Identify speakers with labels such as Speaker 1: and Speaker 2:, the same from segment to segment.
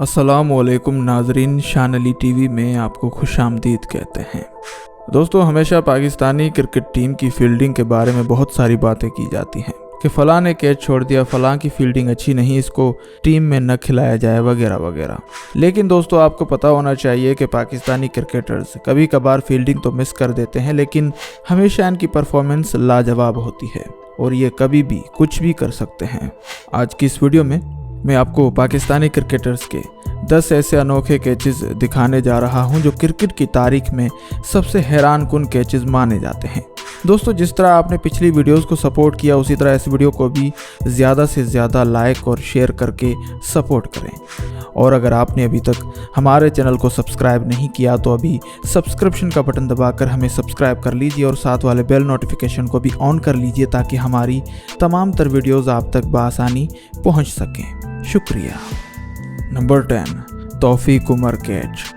Speaker 1: अस्सलामुअलैकुम नाजरीन, शान अली टीवी में आपको खुशामदीद कहते हैं। दोस्तों, हमेशा पाकिस्तानी क्रिकेट टीम की फील्डिंग के बारे में बहुत सारी बातें की जाती हैं कि फ़लाँ ने कैच छोड़ दिया, फ़लाँ की फील्डिंग अच्छी नहीं, इसको टीम में न खिलाया जाए वगैरह वगैरह। लेकिन दोस्तों, आपको पता होना चाहिए कि पाकिस्तानी क्रिकेटर्स कभी कभार फील्डिंग तो मिस कर देते हैं, लेकिन हमेशा इनकी परफॉर्मेंस लाजवाब होती है और ये कभी भी कुछ भी कर सकते हैं। आज की इस वीडियो में मैं आपको पाकिस्तानी क्रिकेटर्स के 10 ऐसे अनोखे कैचेस दिखाने जा रहा हूं जो क्रिकेट की तारीख में सबसे हैरानकुन कैचेस माने जाते हैं। दोस्तों, जिस तरह आपने पिछली वीडियोस को सपोर्ट किया, उसी तरह इस वीडियो को भी ज़्यादा से ज़्यादा लाइक और शेयर करके सपोर्ट करें। और अगर आपने अभी तक हमारे चैनल को सब्सक्राइब नहीं किया तो अभी सब्सक्रिप्शन का बटन दबाकर हमें सब्सक्राइब कर लीजिए और साथ वाले बेल नोटिफिकेशन को भी ऑन कर लीजिए ताकि हमारी तमाम तर वीडियोस आप तक बआसानी पहुंच सकें। शुक्रिया। नंबर 10, तौफीक उमर कैच।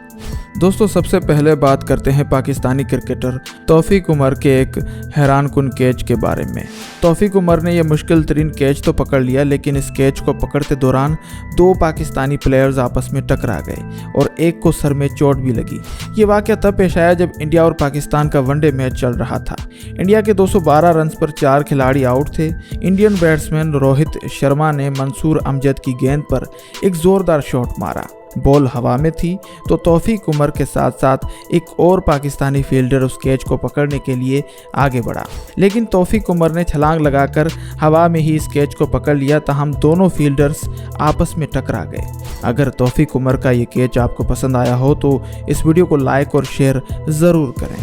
Speaker 1: दोस्तों, सबसे पहले बात करते हैं पाकिस्तानी क्रिकेटर तौफीक उमर के एक हैरानकुन कैच के बारे में। तौफीक उमर ने यह मुश्किल तरीन कैच तो पकड़ लिया, लेकिन इस कैच को पकड़ते दौरान 2 पाकिस्तानी प्लेयर्स आपस में टकरा गए और एक को सर में चोट भी लगी। ये वाक़या तब पेश आया जब इंडिया और पाकिस्तान का वनडे मैच चल रहा था। इंडिया के 212 रन पर 4 खिलाड़ी आउट थे। इंडियन बैट्समैन रोहित शर्मा ने मंसूर अमजद की गेंद पर एक ज़ोरदार शॉट मारा। बॉल हवा में थी तो तौफीक उमर के साथ साथ एक और पाकिस्तानी फील्डर उस कैच को पकड़ने के लिए आगे बढ़ा, लेकिन तौफीक उमर ने छलांग लगाकर हवा में ही इस कैच को पकड़ लिया, तहम दोनों फील्डर्स आपस में टकरा गए। अगर तौफीक उमर का ये कैच आपको पसंद आया हो तो इस वीडियो को लाइक और शेयर ज़रूर करें।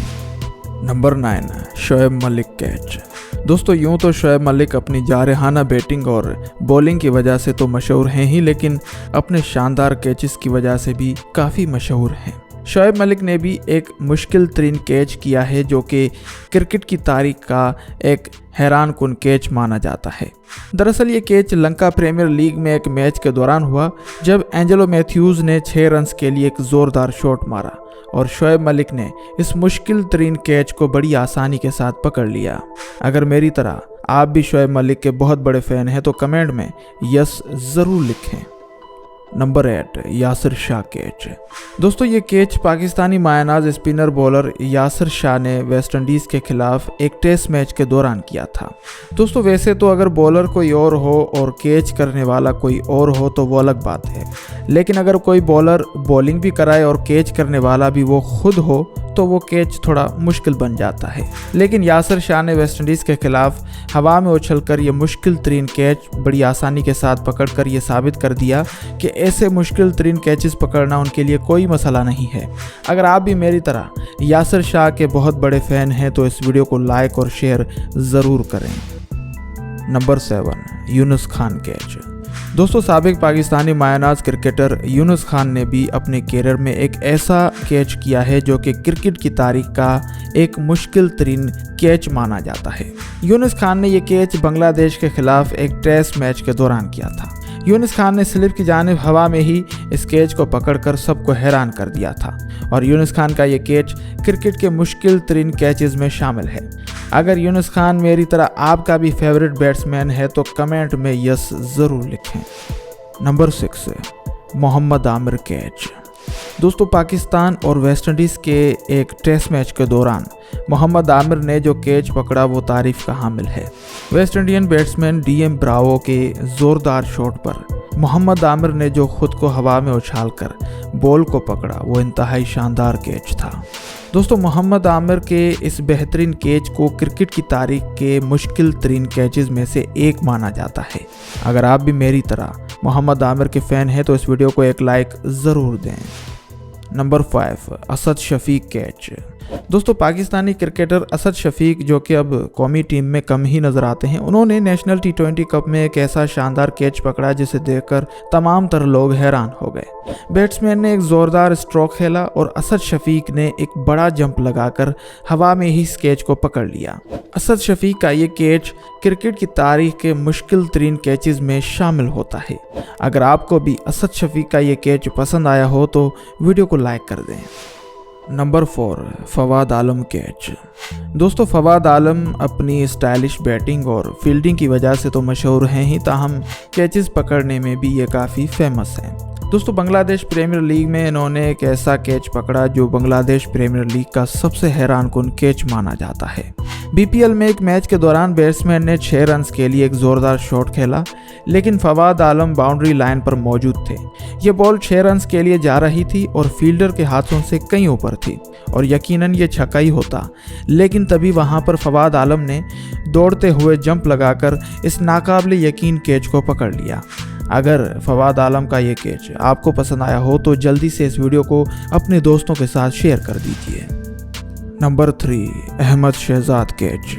Speaker 1: Number 9, Shoaib Malik catch. दोस्तों, यूँ तो शोएब मलिक अपनी जारहाना बैटिंग और बॉलिंग की वजह से तो मशहूर हैं ही, लेकिन अपने शानदार कैचेस की वजह से भी काफ़ी मशहूर हैं। शोएब मलिक ने भी एक मुश्किल तरीन कैच किया है जो कि क्रिकेट की तारीख का एक हैरानकुन कैच माना जाता है। दरअसल ये कैच लंका प्रीमियर लीग में एक मैच के दौरान हुआ जब एंजेलो मैथ्यूज़ ने 6 रन्स के लिए एक ज़ोरदार शॉट मारा और शोएब मलिक ने इस मुश्किल तरीन कैच को बड़ी आसानी के साथ पकड़ लिया। अगर मेरी तरह आप भी शोएब मलिक के बहुत बड़े फ़ैन हैं तो कमेंट में यस ज़रूर लिखें। Number 8, Yasir Shah catch. दोस्तों, ये कैच पाकिस्तानी मायानाज स्पिनर बॉलर यासिर शाह ने वेस्ट इंडीज़ के खिलाफ एक टेस्ट मैच के दौरान किया था। दोस्तों, वैसे तो अगर बॉलर कोई और हो और कैच करने वाला कोई और हो तो वो अलग बात है, लेकिन अगर कोई बॉलर बॉलिंग भी कराए और कैच करने वाला भी वो खुद हो तो वो कैच थोड़ा मुश्किल बन जाता है। लेकिन यासिर शाह ने वेस्ट इंडीज़ के खिलाफ हवा में उछलकर ये मुश्किल तरीन कैच बड़ी आसानी के साथ पकड़कर ये साबित कर दिया कि ऐसे मुश्किल तरीन कैचेस पकड़ना उनके लिए कोई मसला नहीं है। अगर आप भी मेरी तरह यासिर शाह के बहुत बड़े फ़ैन हैं तो इस वीडियो को लाइक और शेयर ज़रूर करें। Number 7, Yunus Khan catch. दोस्तों, साबिक पाकिस्तानी मायानाज क्रिकेटर यूनुस खान ने भी अपने कैरियर में एक ऐसा कैच किया है जो कि क्रिकेट की तारीख का एक मुश्किल तरीन कैच माना जाता है। यूनुस खान ने यह कैच बांग्लादेश के खिलाफ एक टेस्ट मैच के दौरान किया था। यूनुस खान ने स्लिप की जानिब हवा में ही इस कैच को पकड़कर सबको हैरान कर दिया था और यूनुस खान का ये कैच क्रिकेट के मुश्किल तरीन कैचेस में शामिल है। अगर यूनुस खान मेरी तरह आपका भी फेवरेट बैट्समैन है तो कमेंट में यस ज़रूर लिखें। Number 6, Mohammad Amir catch. दोस्तों, पाकिस्तान और वेस्ट इंडीज़ के एक टेस्ट मैच के दौरान मोहम्मद आमिर ने जो कैच पकड़ा वो तारीफ़ का हामिल है। West Indian batsman DM Bravo के ज़ोरदार शॉट पर मोहम्मद आमिर ने जो खुद को हवा में उछालकर बॉल को पकड़ा वो इंतहाई शानदार कैच था। दोस्तों, मोहम्मद आमिर के इस बेहतरीन कैच को क्रिकेट की तारीख के मुश्किल तरीन कैचेस में से एक माना जाता है। अगर आप भी मेरी तरह मोहम्मद आमिर के फ़ैन हैं तो इस वीडियो को एक लाइक ज़रूर दें। Number 5, Asad Shafiq catch. दोस्तों, पाकिस्तानी क्रिकेटर असद शफीक जो कि अब कौमी टीम में कम ही नज़र आते हैं, उन्होंने नेशनल T20 कप में एक ऐसा शानदार कैच पकड़ा जिसे देखकर तमाम तर लोग हैरान हो गए। बैट्समैन ने एक ज़ोरदार स्ट्रोक खेला और असद शफीक ने एक बड़ा जंप लगाकर हवा में ही इस कैच को पकड़ लिया। असद शफीक का ये कैच क्रिकेट की तारीख के मुश्किल तरीन कैचेस में शामिल होता है। अगर आपको भी असद शफीक का ये कैच पसंद आया हो तो वीडियो को लाइक कर दें। नंबर 4, फवाद आलम कैच। दोस्तों, फवाद आलम अपनी स्टाइलिश बैटिंग और फील्डिंग की वजह से तो मशहूर हैं ही, ताहम कैचेस पकड़ने में भी ये काफ़ी फेमस हैं। दोस्तों बांग्लादेश प्रीमियर लीग में इन्होंने एक ऐसा कैच पकड़ा जो बांग्लादेश प्रीमियर लीग का सबसे हैरानकुन कैच माना जाता है। बीपीएल में एक मैच के दौरान बैट्समैन ने 6 रन्स के लिए एक जोरदार शॉट खेला, लेकिन फवाद आलम बाउंड्री लाइन पर मौजूद थे। ये बॉल 6 रन्स के लिए जा रही थी और फील्डर के हाथों से कहीं ऊपर थी और यकीनन ये छक्का ही होता, लेकिन तभी वहां पर फवाद आलम ने दौड़ते हुए जंप लगाकर इस नाकाबिले यकीन कैच को पकड़ लिया। अगर फवाद आलम का ये कैच आपको पसंद आया हो तो जल्दी से इस वीडियो को अपने दोस्तों के साथ शेयर कर दीजिए। Number 3, Ahmed Shehzad catch.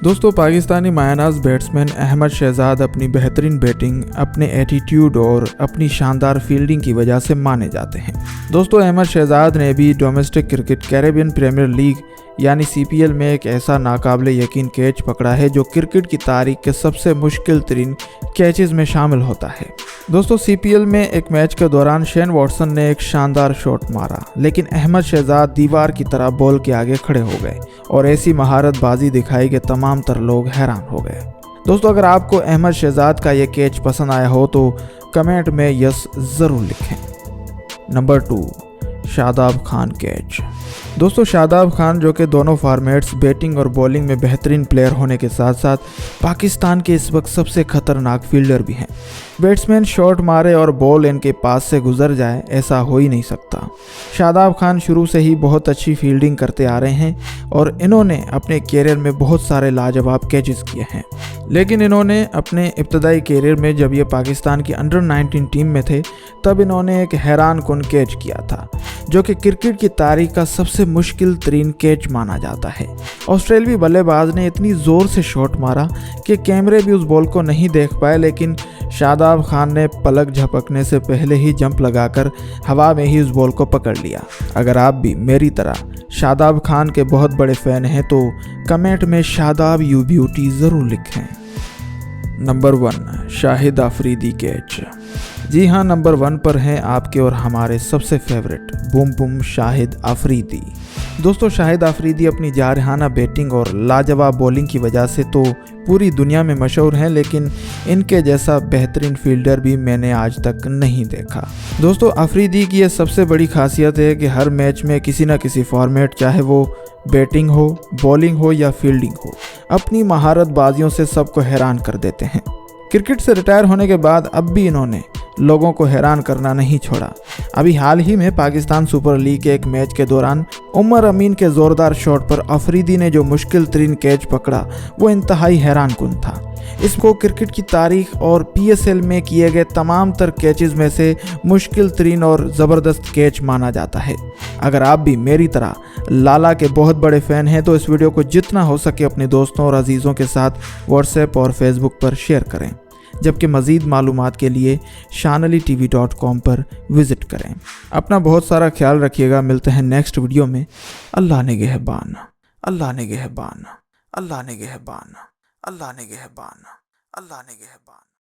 Speaker 1: दोस्तों पाकिस्तानी मायानाज बैट्समैन अहमद शहजाद अपनी बेहतरीन बैटिंग, अपने एटीट्यूड और अपनी शानदार फील्डिंग की वजह से माने जाते हैं। दोस्तों अहमद शहजाद ने भी domestic cricket Caribbean premier league यानी सीपीएल में एक ऐसा नाकाबिले यकीन कैच पकड़ा है जो क्रिकेट की तारीख के सबसे मुश्किल तरीन कैचेस में शामिल होता है। दोस्तों सीपीएल में एक मैच के दौरान शेन वॉटसन ने एक शानदार शॉट मारा, लेकिन अहमद शहजाद दीवार की तरह बॉल के आगे खड़े हो गए और ऐसी महारतबाजी दिखाई कि तमाम तर लोग हैरान हो गए। दोस्तों अगर आपको अहमद शहजाद का ये कैच पसंद आया हो तो कमेंट में यस ज़रूर लिखें। Number 2, Shadab Khan catch. दोस्तों शादाब खान जो कि दोनों फॉर्मेट्स बैटिंग और बॉलिंग में बेहतरीन प्लेयर होने के साथ साथ पाकिस्तान के इस वक्त सबसे खतरनाक फील्डर भी हैं। बैट्समैन शॉट मारे और बॉल इनके पास से गुजर जाए, ऐसा हो ही नहीं सकता। शादाब खान शुरू से ही बहुत अच्छी फील्डिंग करते आ रहे हैं और इन्होंने अपने कैरियर में बहुत सारे लाजवाब कैचेस किए हैं, लेकिन इन्होंने अपने इब्तदाई कैरियर में जब ये पाकिस्तान की अंडर 19 टीम में थे तब इन्होंने एक हैरानकुन कैच किया था जो कि क्रिकेट की तारीख का सबसे मुश्किल तरीन कैच माना जाता है। ऑस्ट्रेलियाई बल्लेबाज ने इतनी ज़ोर से शॉट मारा कि कैमरे भी उस बॉल को नहीं देख पाए, लेकिन शादाब खान ने पलक झपकने से पहले ही जंप लगाकर हवा में ही उस बॉल को पकड़ लिया। अगर आप भी मेरी तरह शादाब खान के बहुत बड़े फ़ैन हैं तो कमेंट में शादाब यू ब्यूटी ज़रूर लिखें। Number 1, Shahid Afridi catch. जी हाँ, नंबर 1 पर हैं आपके और हमारे सबसे favourite boom boom Shahid Afridi. दोस्तों शाहिद अफरीदी अपनी जारहाना बैटिंग और लाजवाब बॉलिंग की वजह से तो पूरी दुनिया में मशहूर हैं, लेकिन इनके जैसा बेहतरीन फील्डर भी मैंने आज तक नहीं देखा। दोस्तों अफरीदी की यह सबसे बड़ी खासियत है कि हर मैच में किसी न किसी फॉर्मेट, चाहे वो बैटिंग हो, बॉलिंग हो या फील्डिंग हो, अपनी महारतबाजियों से सबको हैरान कर देते हैं। क्रिकेट से रिटायर होने के बाद अब भी इन्होंने लोगों को हैरान करना नहीं छोड़ा। अभी हाल ही में पाकिस्तान सुपर लीग के एक मैच के दौरान उमर अमीन के ज़ोरदार शॉट पर अफरीदी ने जो मुश्किल तरीन कैच पकड़ा वो इंतहाई हैरानकुन था। इसको क्रिकेट की तारीख और पीएसएल में किए गए तमाम तर कैचेस में से मुश्किल तरीन और ज़बरदस्त कैच माना जाता है। अगर आप भी मेरी तरह लाला के बहुत बड़े फ़ैन हैं तो इस वीडियो को जितना हो सके अपने दोस्तों और अजीज़ों के साथ व्हाट्सएप और फेसबुक पर शेयर करें, जबकि मज़ीद मालूमात के लिए shanalitv.com पर विज़िट करें। अपना बहुत सारा ख्याल रखिएगा। मिलते हैं नेक्स्ट वीडियो में। अल्लाह निगहबान, अल्लाह निगहबान, अल्लाह निगहबान, अल्लाह निगहबान, अल्लाह निगहबान।